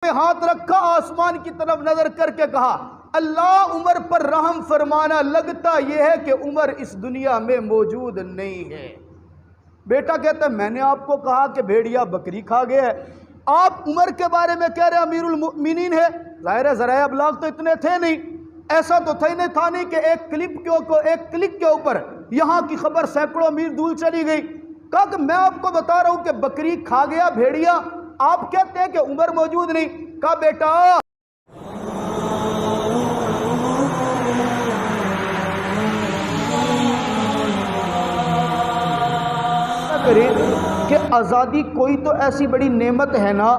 پہ ہاتھ رکھا، آسمان کی طرف نظر کر کے کہا اللہ عمر پر رحم فرمانا، لگتا یہ ہے کہ عمر اس دنیا میں موجود نہیں ہے۔ بیٹا کہتا ہے میں نے آپ کو کہا کہ بھیڑیا بکری کھا گیا ہے، آپ عمر کے بارے میں کہہ رہے ہیں امیر المؤمنین ہے۔ ظاہر ہے ذرائع ابلاغ تو اتنے تھے نہیں، ایسا تو تھا نہیں کہ ایک کلک کے اوپر یہاں کی خبر سینکڑوں میل دور چلی گئی۔ کہا کہ میں آپ کو بتا رہا ہوں کہ بکری کھا گیا بھیڑیا، آپ کہتے ہیں کہ عمر موجود نہیں۔ کہا بیٹا کہ آزادی کوئی تو ایسی بڑی نعمت ہے نا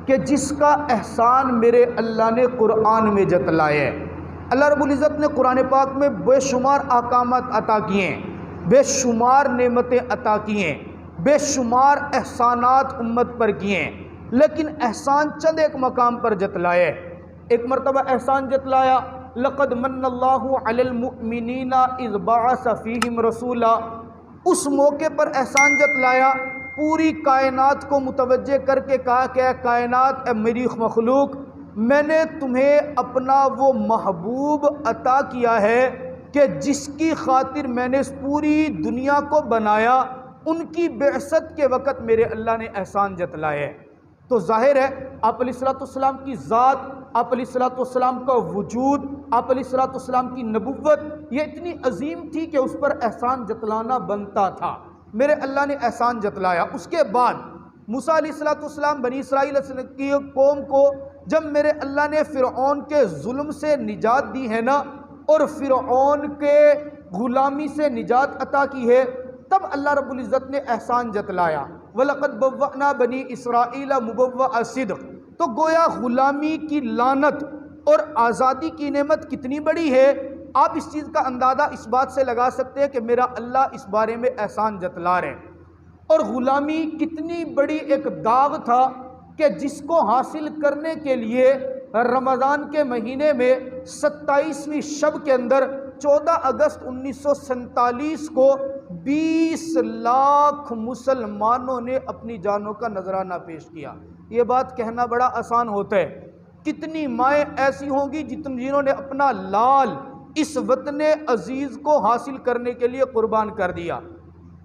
کہ جس کا احسان میرے اللہ نے قرآن میں جتلایا ہے۔ اللہ رب العزت نے قرآن پاک میں بے شمار احکامات عطا کیے ہیں، بے شمار نعمتیں عطا کیے ہیں، بے شمار احسانات امت پر کیے ہیں، لیکن احسان چند ایک مقام پر جتلایا ہے۔ ایک مرتبہ احسان جتلایا لقد من اللہ علی المؤمنین اذ بعث فیہم رسولا، اس موقع پر احسان جتلایا، پوری کائنات کو متوجہ کر کے کہا کہ اے کائنات، اے میری مخلوق، میں نے تمہیں اپنا وہ محبوب عطا کیا ہے کہ جس کی خاطر میں نے اس پوری دنیا کو بنایا، ان کی بعثت کے وقت میرے اللہ نے احسان جتلایا ہے۔ تو ظاہر ہے آپ علیہ السلام کی ذات، آپ علیہ السلام کا وجود، آپ علیہ السلام کی نبوت یہ اتنی عظیم تھی کہ اس پر احسان جتلانا بنتا تھا۔ میرے اللہ نے احسان جتلایا۔ اس کے بعد موسیٰ علیہ السلام بنی اسرائیل کی قوم کو جب میرے اللہ نے فرعون کے ظلم سے نجات دی ہے نا، اور فرعون کے غلامی سے نجات عطا کی ہے، تب اللہ رب العزت نے احسان جتلایا وَلَقَدْ بَوَّأْنَا بَنِي إِسْرَائِيلَ مُبَوَّأَ صِدْقٍ۔ تو گویا غلامی کی لعنت اور آزادی کی نعمت کتنی بڑی ہے، آپ اس چیز کا اندازہ اس بات سے لگا سکتے ہیں کہ میرا اللہ اس بارے میں احسان جتلا رہے ہیں۔ اور غلامی کتنی بڑی ایک داغ تھا کہ جس کو حاصل کرنے کے لیے رمضان کے مہینے میں 27ویں شب کے اندر 14 اگست 1947 کو 20 لاکھ مسلمانوں نے اپنی جانوں کا نذرانہ پیش کیا۔ یہ بات کہنا بڑا آسان ہوتا ہے، کتنی مائیں ایسی ہوں گی جنہوں نے اپنا لال اس وطن عزیز کو حاصل کرنے کے لیے قربان کر دیا،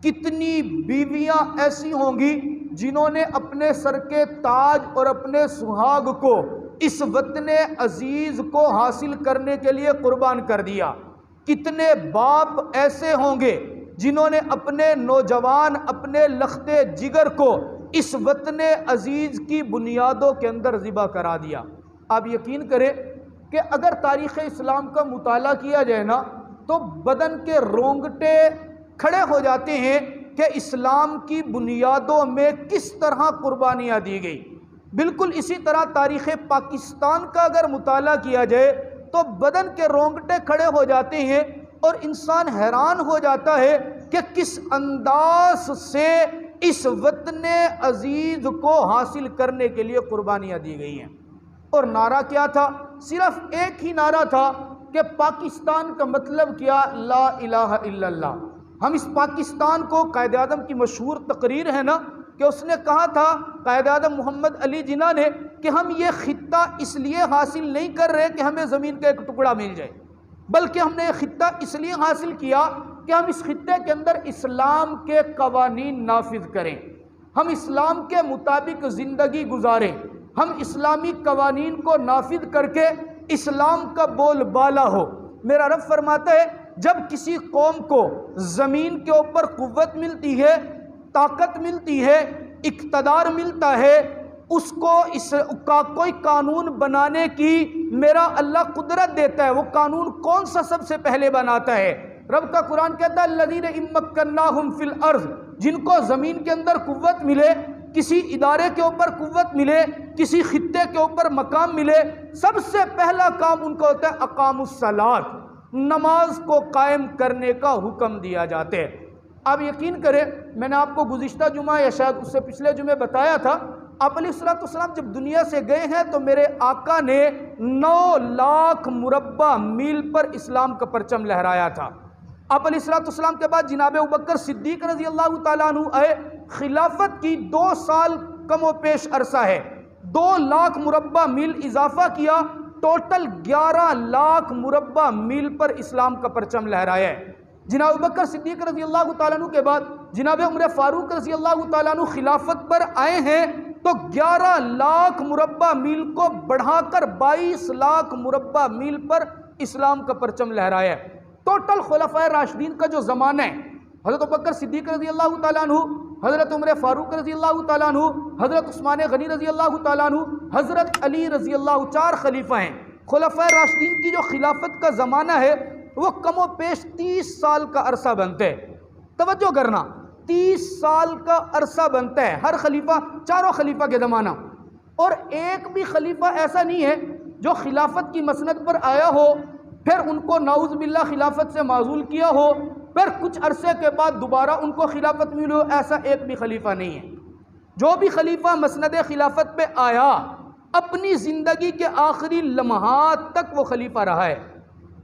کتنی بیویاں ایسی ہوں گی جنہوں نے اپنے سر کے تاج اور اپنے سہاگ کو اس وطن عزیز کو حاصل کرنے کے لیے قربان کر دیا، کتنے باپ ایسے ہوں گے جنہوں نے اپنے نوجوان، اپنے لختے جگر کو اس وطن عزیز کی بنیادوں کے اندر ذبح کرا دیا۔ آپ یقین کریں کہ اگر تاریخ اسلام کا مطالعہ کیا جائے نا تو بدن کے رونگٹے کھڑے ہو جاتے ہیں کہ اسلام کی بنیادوں میں کس طرح قربانیاں دی گئی۔ بالکل اسی طرح تاریخ پاکستان کا اگر مطالعہ کیا جائے تو بدن کے رونگٹے کھڑے ہو جاتے ہیں اور انسان حیران ہو جاتا ہے کہ کس انداز سے اس وطن عزیز کو حاصل کرنے کے لیے قربانیاں دی گئی ہیں۔ اور نعرہ کیا تھا؟ صرف ایک ہی نعرہ تھا کہ پاکستان کا مطلب کیا؟ لا الہ الا اللہ۔ ہم اس پاکستان کو، قائد اعظم کی مشہور تقریر ہے نا کہ اس نے کہا تھا، قائد اعظم محمد علی جناح نے، کہ ہم یہ خطہ اس لیے حاصل نہیں کر رہے کہ ہمیں زمین کا ایک ٹکڑا مل جائے، بلکہ ہم نے یہ خطہ اس لیے حاصل کیا کہ ہم اس خطے کے اندر اسلام کے قوانین نافذ کریں، ہم اسلام کے مطابق زندگی گزاریں، ہم اسلامی قوانین کو نافذ کر کے اسلام کا بول بالا ہو۔ میرا رب فرماتا ہے جب کسی قوم کو زمین کے اوپر قوت ملتی ہے، طاقت ملتی ہے، اقتدار ملتا ہے، اس کو اس کا کوئی قانون بنانے کی میرا اللہ قدرت دیتا ہے۔ وہ قانون کون سا سب سے پہلے بناتا ہے؟ رب کا قرآن کہتا ہے الذین ان مکناہم فی الارض، جن کو زمین کے اندر قوت ملے، کسی ادارے کے اوپر قوت ملے، کسی خطے کے اوپر مقام ملے، سب سے پہلا کام ان کا ہوتا ہے اقاموا الصلاۃ، نماز کو قائم کرنے کا حکم دیا جاتا ہے۔ آپ یقین کریں، میں نے آپ کو گزشتہ جمعہ یا شاید اس سے پچھلے جمعے بتایا تھا، آپ علیہ السلام جب دنیا سے گئے ہیں تو میرے آقا نے 9 لاکھ مربع میل پر اسلام کا پرچم لہرایا تھا۔ آپ علیہ السلام کے بعد جناب ابوبکر صدیق رضی اللہ تعالیٰ عنہ آئے، خلافت کی 2 سال کم و پیش عرصہ ہے، 2 لاکھ مربع میل اضافہ کیا، ٹوٹل 11 لاکھ مربع میل پر اسلام کا پرچم لہرایا ہے۔ جناب ابوبکر صدیق رضی اللہ تعالیٰ عنہ کے بعد جناب عمر فاروق رضی اللہ تعالیٰ عنہ خلافت پر آئے ہیں تو 11 لاکھ مربع میل کو بڑھا کر 22 لاکھ مربع میل پر اسلام کا پرچم لہرایا ہے۔ ٹوٹل خلفائے راشدین کا جو زمانہ ہے، حضرت ابوبکر صدیق رضی اللہ تعالیٰ عنہ، حضرت عمر فاروق رضی اللہ تعالیٰ عنہ، حضرت عثمان غنی رضی اللہ تعالیٰ عنہ، حضرت علی رضی اللہ، 4 خلیفہ ہیں۔ خلفائے راشدین کی جو خلافت کا زمانہ ہے وہ کم و بیش 30 سال کا عرصہ بنتا ہے۔ توجہ کرنا، 30 سال کا عرصہ بنتا ہے ہر خلیفہ، چاروں خلیفہ کے زمانہ، اور ایک بھی خلیفہ ایسا نہیں ہے جو خلافت کی مسند پر آیا ہو پھر ان کو نعوذ باللہ خلافت سے معزول کیا ہو، پھر کچھ عرصے کے بعد دوبارہ ان کو خلافت ملی ہو، ایسا ایک بھی خلیفہ نہیں ہے۔ جو بھی خلیفہ مسند خلافت پہ آیا اپنی زندگی کے آخری لمحات تک وہ خلیفہ رہا ہے۔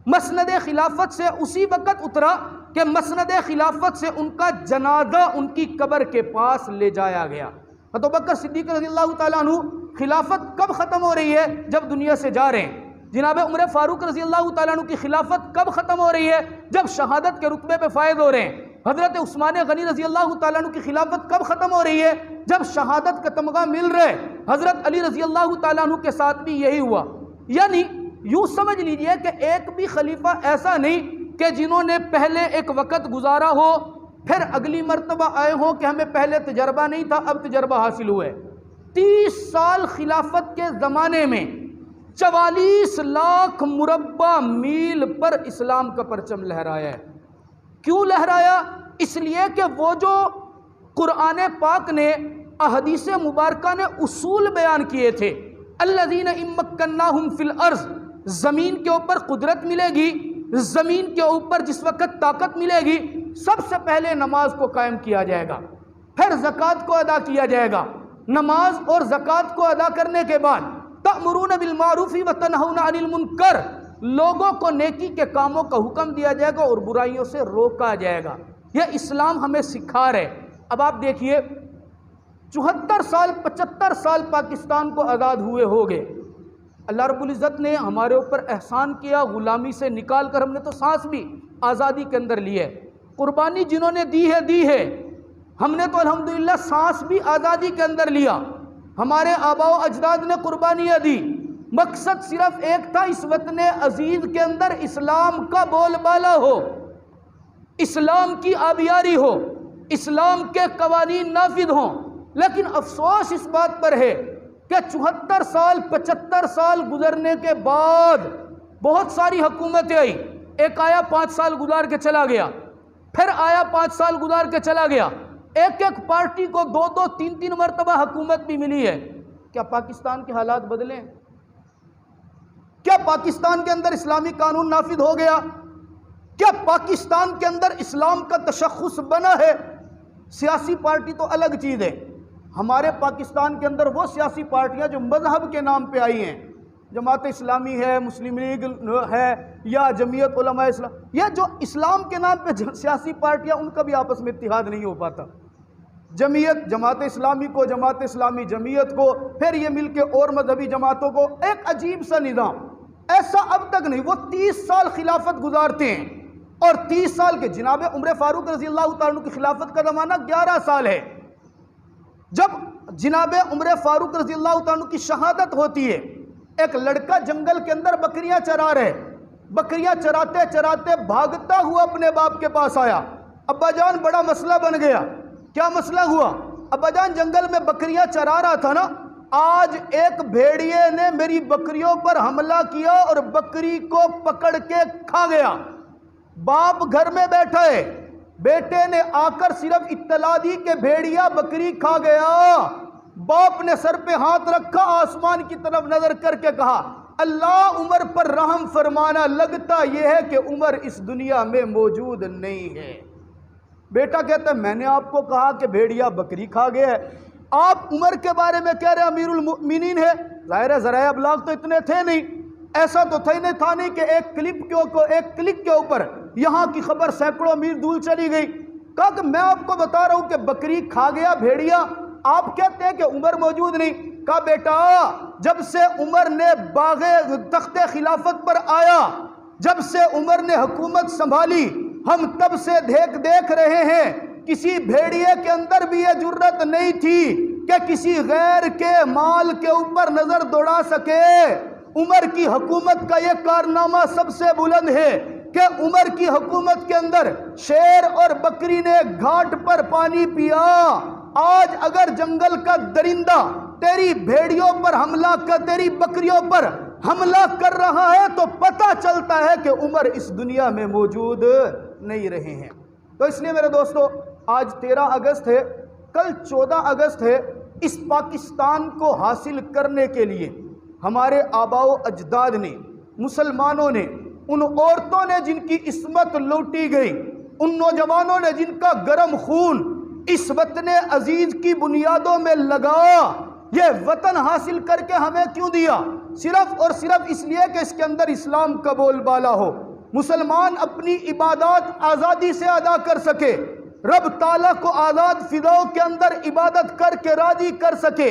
مسند خلافت سے اسی وقت اترا کہ مسند خلافت سے ان کا جنازہ ان کی قبر کے پاس لے جایا گیا۔ ابوبکر صدیق رضی اللہ تعالیٰ عنہ خلافت کب ختم ہو رہی ہے؟ جب دنیا سے جا رہے ہیں۔ جناب عمر فاروق رضی اللہ تعالیٰ عنہ کی خلافت کب ختم ہو رہی ہے؟ جب شہادت کے رتبے پہ فائز ہو رہے ہیں۔ حضرت عثمان غنی رضی اللہ تعالیٰ عنہ کی خلافت کب ختم ہو رہی ہے؟ جب شہادت کا تمغہ مل رہے۔ حضرت علی رضی اللہ تعالیٰ عنہ کے ساتھ بھی یہی ہوا۔ یعنی یوں سمجھ لیجئے کہ ایک بھی خلیفہ ایسا نہیں کہ جنہوں نے پہلے ایک وقت گزارا ہو پھر اگلی مرتبہ آئے ہوں کہ ہمیں پہلے تجربہ نہیں تھا اب تجربہ حاصل ہوئے۔ 30 سال خلافت کے زمانے میں 44 لاکھ مربع میل پر اسلام کا پرچم لہرایا ہے۔ کیوں لہرایا؟ اس لیے کہ وہ جو قرآن پاک نے، احادیث مبارکہ نے اصول بیان کیے تھے، الذین ان مکناہم فی الارض، زمین کے اوپر قدرت ملے گی، زمین کے اوپر جس وقت طاقت ملے گی، سب سے پہلے نماز کو قائم کیا جائے گا، پھر زکوٰۃ کو ادا کیا جائے گا۔ نماز اور زکوٰۃ کو ادا کرنے کے بعد تأمرون بالمعروف وتنہون عن المنکر، لوگوں کو نیکی کے کاموں کا حکم دیا جائے گا اور برائیوں سے روکا جائے گا۔ یہ اسلام ہمیں سکھا رہے۔ اب آپ دیکھیے 74 سال 75 سال پاکستان کو آزاد ہوئے ہو گئے، اللہ رب العزت نے ہمارے اوپر احسان کیا، غلامی سے نکال کر ہم نے تو سانس بھی آزادی کے اندر لی ہے۔ قربانی جنہوں نے دی ہے ہم نے تو الحمدللہ سانس بھی آزادی کے اندر لیا۔ ہمارے آباء و اجداد نے قربانیاں دی، مقصد صرف ایک تھا، اس وطن عزیز کے اندر اسلام کا بول بالا ہو، اسلام کی آبیاری ہو، اسلام کے قوانین نافذ ہوں۔ لیکن افسوس اس بات پر ہے کہ 74 سال 75 سال گزرنے کے بعد بہت ساری حکومتیں آئی، ایک آیا 5 سال گزار کے چلا گیا، پھر آیا 5 سال گزار کے چلا گیا، ایک پارٹی کو 2 3 مرتبہ حکومت بھی ملی ہے۔ کیا پاکستان کے حالات بدلے؟ کیا پاکستان کے اندر اسلامی قانون نافذ ہو گیا؟ کیا پاکستان کے اندر اسلام کا تشخص بنا ہے؟ سیاسی پارٹی تو الگ چیز ہے۔ ہمارے پاکستان کے اندر وہ سیاسی پارٹیاں جو مذہب کے نام پہ آئی ہیں، جماعت اسلامی ہے، مسلم لیگ ہے، یا جمعیت علماء اسلام، یا جو اسلام کے نام پہ سیاسی پارٹیاں، ان کا بھی آپس میں اتحاد نہیں ہو پاتا۔ جمعیت جماعت اسلامی کو، جماعت اسلامی جمعیت کو، پھر یہ مل کے اور مذہبی جماعتوں کو، ایک عجیب سا نظام، ایسا اب تک نہیں۔ وہ 30 سال خلافت گزارتے ہیں، اور 30 سال کے جناب عمر فاروق رضی اللہ تعالیٰ عنہ کی خلافت کا زمانہ 11 سال ہے۔ جب جناب عمر فاروق رضی اللہ تعالیٰ عنہ کی شہادت ہوتی ہے، ایک لڑکا جنگل کے اندر بکریاں چرا رہے، بکریاں چراتے چراتے بھاگتا ہوا اپنے باپ کے پاس آیا، ابا جان بڑا مسئلہ بن گیا۔ کیا مسئلہ ہوا؟ ابا جان جنگل میں بکریاں چرا رہا تھا نا، آج ایک بھیڑیے نے میری بکریوں پر حملہ کیا اور بکری کو پکڑ کے کھا گیا۔ باپ گھر میں بیٹھا ہے، بیٹے نے آ کر صرف اطلاع دی کہ بھیڑیا بکری کھا گیا۔ باپ نے سر پہ ہاتھ رکھا، آسمان کی طرف نظر کر کے کہا، اللہ عمر پر رحم فرمانا، لگتا یہ ہے کہ عمر اس دنیا میں موجود نہیں ہے۔ بیٹا کہتا ہے میں نے آپ کو کہا کہ بھیڑیا بکری کھا گیا ہے، آپ عمر کے بارے میں کہہ رہے امیر المؤمنین ہے۔ ظاہر ہے ذرائع ابلاغ تو اتنے تھے نہیں، ایسا تو تھا نہیں کہ ایک کلک کے اوپر یہاں کی خبر سینکڑوں میل دور چلی گئی۔ کہا کہ میں آپ کو بتا رہا ہوں کہ بکری کھا گیا بھیڑیا، آپ کہتے ہیں کہ عمر موجود نہیں۔ کہا بیٹا جب سے عمر نے باغ تخت خلافت پر آیا، جب سے عمر نے حکومت سنبھالی، ہم تب سے دیکھ رہے ہیں کسی بھیڑیے کے اندر بھی یہ جرت نہیں تھی کہ کسی غیر کے مال کے اوپر نظر دوڑا سکے۔ عمر کی حکومت کا یہ کارنامہ سب سے بلند ہے کہ عمر کی حکومت کے اندر شیر اور بکری نے گھاٹ پر پانی پیا۔ آج اگر جنگل کا درندہ تیری بھیڑیوں پر حملہ کر، تیری بکریوں پر حملہ کر رہا ہے تو پتہ چلتا ہے کہ عمر اس دنیا میں موجود نہیں رہے ہیں۔ تو اس لیے میرے دوستو، آج 13 اگست ہے، کل 14 اگست ہے۔ اس پاکستان کو حاصل کرنے کے لیے ہمارے آباء و اجداد نے، مسلمانوں نے، ان عورتوں نے جن کی عصمت لوٹی گئی، ان نوجوانوں نے جن کا گرم خون اس وطن عزیز کی بنیادوں میں لگا، یہ وطن حاصل کر کے ہمیں کیوں دیا؟ صرف اور صرف اس لیے کہ اس کے اندر اسلام کا بول بالا ہو، مسلمان اپنی عبادات آزادی سے ادا کر سکے، رب تعالیٰ کو آزاد فضاؤں کے اندر عبادت کر کے راضی کر سکے۔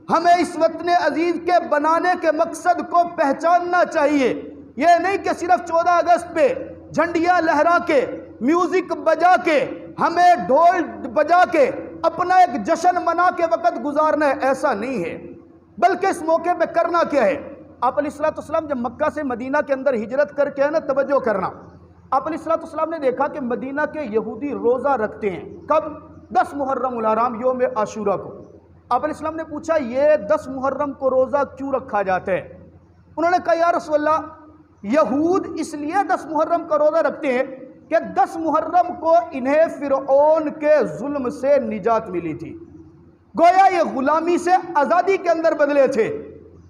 ہمیں اس وطن عزیز کے بنانے کے مقصد کو پہچاننا چاہیے۔ یہ نہیں کہ صرف 14 اگست پہ جھنڈیاں لہرا کے، میوزک بجا کے، ہمیں ڈھول بجا کے اپنا ایک جشن منا کے وقت گزارنا ہے، ایسا نہیں ہے۔ بلکہ اس موقع پہ کرنا کیا ہے؟ آپ علیہ السلام جب مکہ سے مدینہ کے اندر ہجرت کر کے ہے نا، توجہ کرنا، آپ علیہ السلام نے دیکھا کہ مدینہ کے یہودی روزہ رکھتے ہیں۔ کب؟ 10 محرم الحرام، یوم عاشورہ کو۔ آپ علیہ السلام نے پوچھا یہ 10 محرم کو روزہ کیوں رکھا جاتا ہے؟ انہوں نے کہا یا رسول اللہ، یہود اس لیے 10 محرم کا روزہ رکھتے ہیں کہ 10 محرم کو انہیں فرعون کے ظلم سے نجات ملی تھی، گویا یہ غلامی سے آزادی کے اندر بدلے تھے،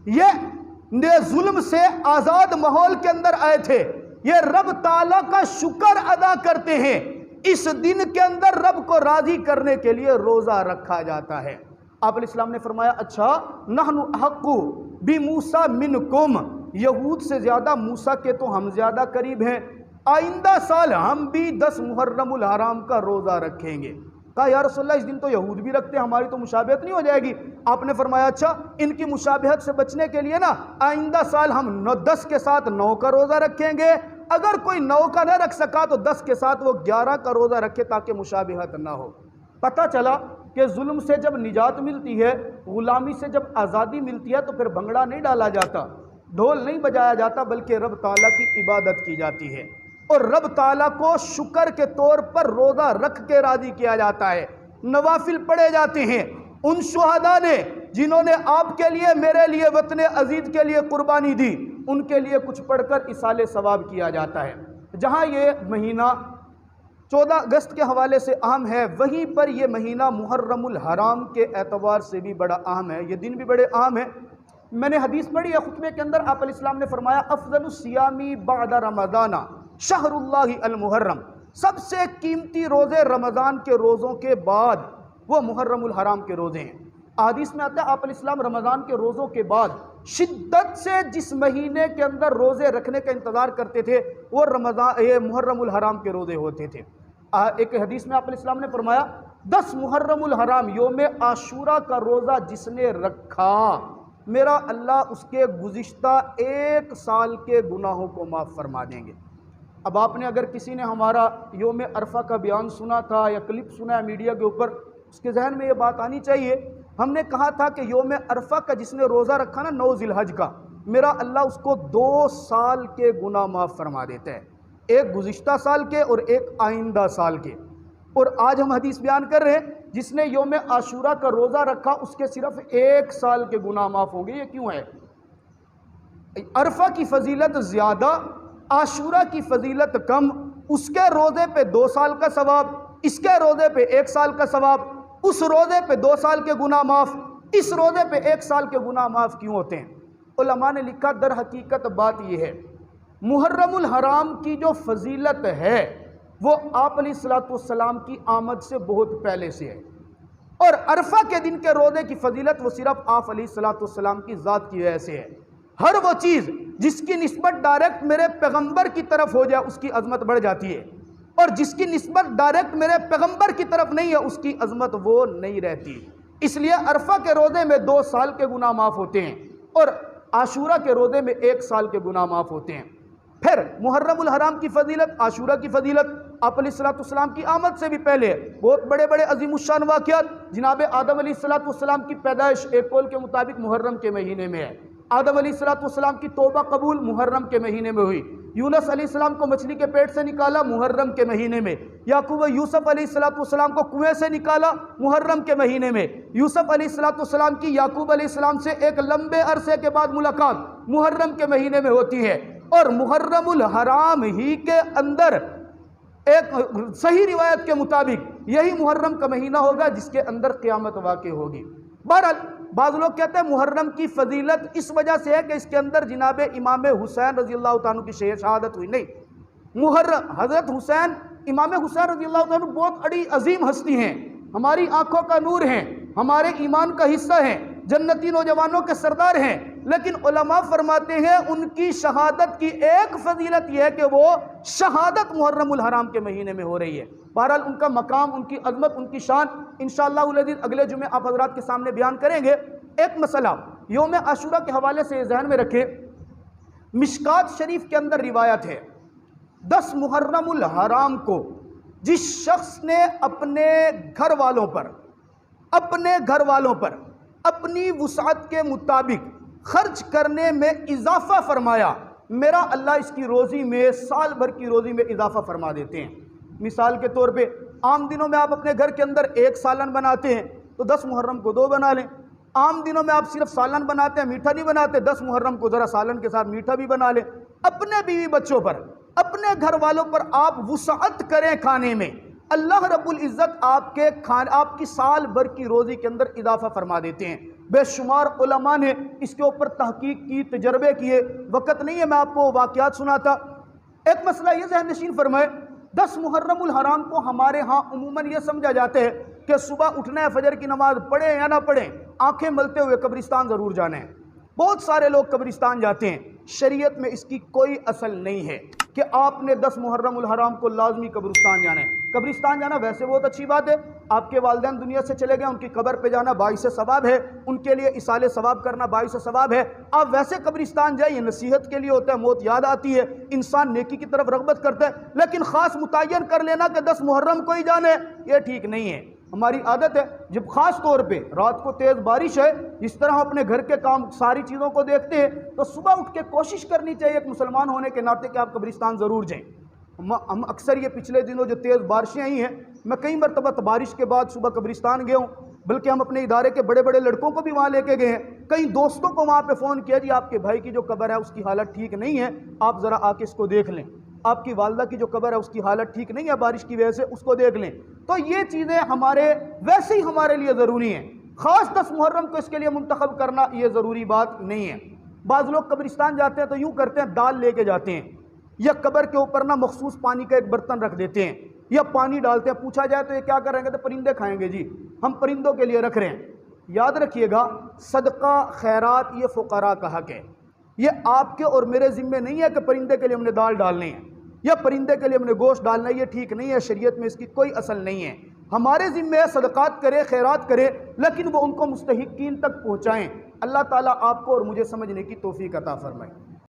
یہ ظلم سے آزاد ماحول کے اندر آئے تھے، یہ رب تعالیٰ کا شکر ادا کرتے ہیں۔ اس دن کے اندر رب کو راضی کرنے کے لیے روزہ رکھا جاتا ہے۔ آپ علیہ السلام نے فرمایا اچھا، نحن احق بموسیٰ منکم، یہود سے زیادہ موسیٰ کے تو ہم زیادہ قریب ہیں، آئندہ سال ہم بھی 10 محرم الحرام کا روزہ رکھیں گے۔ کہا یا رسول اللہ اس دن تو یہود بھی رکھتے ہیں، ہماری تو مشابہت نہیں ہو جائے گی؟ آپ نے فرمایا اچھا، ان کی مشابہت سے بچنے کے لیے نا آئندہ سال ہم 10 کے ساتھ 9 کا روزہ رکھیں گے، اگر کوئی 9 کا نہ رکھ سکا تو 10 کے ساتھ وہ 11 کا روزہ رکھے تاکہ مشابہت نہ ہو۔ پتہ چلا کہ ظلم سے جب نجات ملتی ہے، غلامی سے جب آزادی ملتی ہے تو پھر بھنگڑا نہیں ڈالا جاتا، ڈھول نہیں بجایا جاتا، بلکہ رب تعالیٰ کی عبادت کی جاتی ہے، اور رب تعالیٰ کو شکر کے طور پر روزہ رکھ کے راضی کیا جاتا ہے، نوافل پڑھے جاتے ہیں۔ ان شہداء نے جنہوں نے آپ کے لیے، میرے لیے، وطن عزیز کے لیے قربانی دی، ان کے لیے کچھ پڑھ کر ایصال ثواب کیا جاتا ہے۔ جہاں یہ مہینہ 14 اگست کے حوالے سے اہم ہے، وہیں پر یہ مہینہ محرم الحرام کے اعتبار سے بھی بڑا اہم ہے، یہ دن بھی بڑے اہم ہیں۔ میں نے حدیث پڑھی ہے خطبے کے اندر، آپ علیہ السلام نے فرمایا افضل الصیام بعد رمضان شہر اللہ المحرم، سب سے قیمتی روزے رمضان کے روزوں کے بعد وہ محرم الحرام کے روزے ہیں۔ حدیث میں آتا ہے آپ علیہ السلام رمضان کے روزوں کے بعد شدت سے جس مہینے کے اندر روزے رکھنے کا انتظار کرتے تھے وہ یہ محرم الحرام کے روزے ہوتے تھے۔ ایک حدیث میں آپ علیہ السلام نے فرمایا 10 محرم الحرام یوم عاشورہ کا روزہ جس نے رکھا، میرا اللہ اس کے گزشتہ 1 سال کے گناہوں کو معاف فرما دیں گے۔ اب آپ نے اگر کسی نے ہمارا یوم عرفہ کا بیان سنا تھا یا کلپ سنا ہے میڈیا کے اوپر، اس کے ذہن میں یہ بات آنی چاہیے، ہم نے کہا تھا کہ یوم عرفہ کا جس نے روزہ رکھا نا 9 ذی الحج کا، میرا اللہ اس کو 2 سال کے گناہ معاف فرما دیتا ہے، ایک گزشتہ سال کے اور ایک آئندہ سال کے۔ اور آج ہم حدیث بیان کر رہے ہیں جس نے یوم عاشورہ کا روزہ رکھا اس کے صرف 1 سال کے گناہ معاف ہوں گے۔ یہ کیوں ہے؟ عرفہ کی فضیلت زیادہ، عاشورہ کی فضیلت کم، اس کے روزے پہ 2 سال کا ثواب، اس کے روزے پہ 1 سال کا ثواب، اس روزے پہ 2 سال کے گناہ معاف، اس روزے پہ 1 سال کے گناہ معاف کیوں ہوتے ہیں؟ علماء نے لکھا در حقیقت بات یہ ہے، محرم الحرام کی جو فضیلت ہے وہ آپ علیہ السلام کی آمد سے بہت پہلے سے ہے، اور عرفہ کے دن کے روزے کی فضیلت وہ صرف آپ علیہ السلام کی ذات کی وجہ سے ہے۔ ہر وہ چیز جس کی نسبت ڈائریکٹ میرے پیغمبر کی طرف ہو جائے اس کی عظمت بڑھ جاتی ہے، اور جس کی نسبت ڈائریکٹ میرے پیغمبر کی طرف نہیں ہے اس کی عظمت وہ نہیں رہتی۔ اس لیے عرفہ کے روزے میں 2 سال کے گناہ معاف ہوتے ہیں اور عاشورہ کے روزے میں 1 سال کے گناہ معاف ہوتے ہیں۔ پھر محرم الحرام کی فضیلت، عاشورہ کی فضیلت آپ علیہ السلام کی آمد سے بھی پہلے بہت بڑے بڑے عظیم الشان واقعات۔ جناب آدم علیہ السلام کی پیدائش ایک قول کے مطابق محرم کے مہینے میں ہے۔ آدم علیہ السلام کی توبہ قبول محرم کے مہینے میں ہوئی۔ یونس علیہ السلام کو مچھلی کے پیٹ سے نکالا محرم کے مہینے میں۔ یعقوب یوسف علیہ السلام کو کنویں سے نکالا محرم کے مہینے میں۔ یوسف علیہ السلام کی یعقوب علیہ السلام سے ایک لمبے عرصے کے بعد ملاقات محرم کے مہینے میں ہوتی ہے۔ اور محرم الحرام ہی کے اندر ایک صحیح روایت کے مطابق یہی محرم کا مہینہ ہوگا جس کے اندر قیامت واقع ہوگی۔ بہرحال بعض لوگ کہتے ہیں محرم کی فضیلت اس وجہ سے ہے کہ اس کے اندر جناب امام حسین رضی اللہ تعالیٰ کی شہادت ہوئی۔ نہیں، محرم حضرت حسین، امام حسین رضی اللہ تعالیٰ بہت بڑی عظیم ہستی ہیں، ہماری آنکھوں کا نور ہیں، ہمارے ایمان کا حصہ ہیں، جنتی نوجوانوں کے سردار ہیں، لیکن علماء فرماتے ہیں ان کی شہادت کی ایک فضیلت یہ ہے کہ وہ شہادت محرم الحرام کے مہینے میں ہو رہی ہے۔ بہرحال ان کا مقام، ان کی عظمت، ان کی شان انشاءاللہ العزیز اگلے جمعے آپ حضرات کے سامنے بیان کریں گے۔ ایک مسئلہ یوم عاشورہ کے حوالے سے ذہن میں رکھیں، مشکات شریف کے اندر روایت ہے 10 محرم الحرام کو جس شخص نے اپنے گھر والوں پر اپنی وسعت کے مطابق خرچ کرنے میں اضافہ فرمایا، میرا اللہ اس کی روزی میں سال بھر کی روزی میں اضافہ فرما دیتے ہیں۔ مثال کے طور پہ عام دنوں میں آپ اپنے گھر کے اندر 1 سالن بناتے ہیں تو 10 محرم کو 2 بنا لیں۔ عام دنوں میں آپ صرف سالن بناتے ہیں، میٹھا نہیں بناتے، 10 محرم کو ذرا سالن کے ساتھ میٹھا بھی بنا لیں۔ اپنے بیوی بچوں پر، اپنے گھر والوں پر آپ وسعت کریں کھانے میں، اللہ رب العزت آپ کی سال بھر کی روزی کے اندر اضافہ فرما دیتے ہیں۔ بے شمار علماء نے اس کے اوپر تحقیق کی، تجربے کیے، وقت نہیں ہے میں آپ کو واقعات سناتا۔ ایک مسئلہ یہ ذہن نشین فرمائے، 10 محرم الحرام کو ہمارے ہاں عموماً یہ سمجھا جاتا ہے کہ صبح اٹھنا ہے، فجر کی نماز پڑھیں یا نہ پڑھیں، آنکھیں ملتے ہوئے قبرستان ضرور جانا ہے۔ بہت سارے لوگ قبرستان جاتے ہیں، شریعت میں اس کی کوئی اصل نہیں ہے کہ آپ نے 10 محرم الحرام کو لازمی قبرستان جانا ہے۔ قبرستان جانا ویسے بہت اچھی بات ہے، آپ کے والدین دنیا سے چلے گئے، ان کی قبر پہ جانا باعث ثواب ہے، ان کے لیے اصال ثواب کرنا باعث ثواب ہے۔ آپ ویسے قبرستان جائیں، یہ نصیحت کے لیے ہوتا ہے، موت یاد آتی ہے، انسان نیکی کی طرف رغبت کرتا ہے، لیکن خاص متعین کر لینا کہ 10 محرم کو ہی جانا ہے، یہ ٹھیک نہیں ہے۔ ہماری عادت ہے جب خاص طور پہ رات کو تیز بارش ہے، جس طرح ہم اپنے گھر کے کام ساری چیزوں کو دیکھتے ہیں، تو صبح اٹھ کے کوشش کرنی چاہیے ایک مسلمان ہونے کے ناطے کہ آپ قبرستان ضرور جائیں۔ ہم اکثر یہ پچھلے دنوں جو تیز بارشیں آئی ہیں، میں کئی مرتبہ بارش کے بعد صبح قبرستان گیا ہوں، بلکہ ہم اپنے ادارے کے بڑے بڑے لڑکوں کو بھی وہاں لے کے گئے ہیں۔ کئی دوستوں کو وہاں پہ فون کیا، جی آپ کے بھائی کی جو قبر ہے اس کی حالت ٹھیک نہیں ہے، آپ ذرا آ کے اس کو دیکھ لیں۔ آپ کی والدہ کی جو قبر ہے اس کی حالت ٹھیک نہیں ہے بارش کی وجہ سے، اس کو دیکھ لیں۔ تو یہ چیزیں ویسے ہی ہمارے لیے ضروری ہیں، خاص 10 محرم کو اس کے لیے منتخب کرنا یہ ضروری بات نہیں ہے۔ بعض لوگ قبرستان جاتے ہیں تو یوں کرتے ہیں، دال لے کے جاتے ہیں یا قبر کے اوپر مخصوص پانی کا ایک برتن رکھ دیتے ہیں یا پانی ڈالتے ہیں۔ پوچھا جائے تو یہ کیا کریں گے؟ تو پرندے کھائیں گے جی، ہم پرندوں کے لیے رکھ رہے ہیں۔ یاد رکھیے گا، صدقہ خیرات یہ فقراء کا حق ہے، یہ آپ کے اور میرے ذمے نہیں ہے کہ پرندے کے لیے ہم نے دال ڈالنی ہے یا پرندے کے لیے ہم نے گوشت ڈالنا ہے، یہ ٹھیک نہیں ہے، شریعت میں اس کی کوئی اصل نہیں ہے۔ ہمارے ذمے ہے صدقات کرے، خیرات کرے، لیکن وہ ان کو مستحقین تک پہنچائیں۔ اللہ تعالیٰ آپ کو اور مجھے سمجھنے کی توفیق عطا فرمائے۔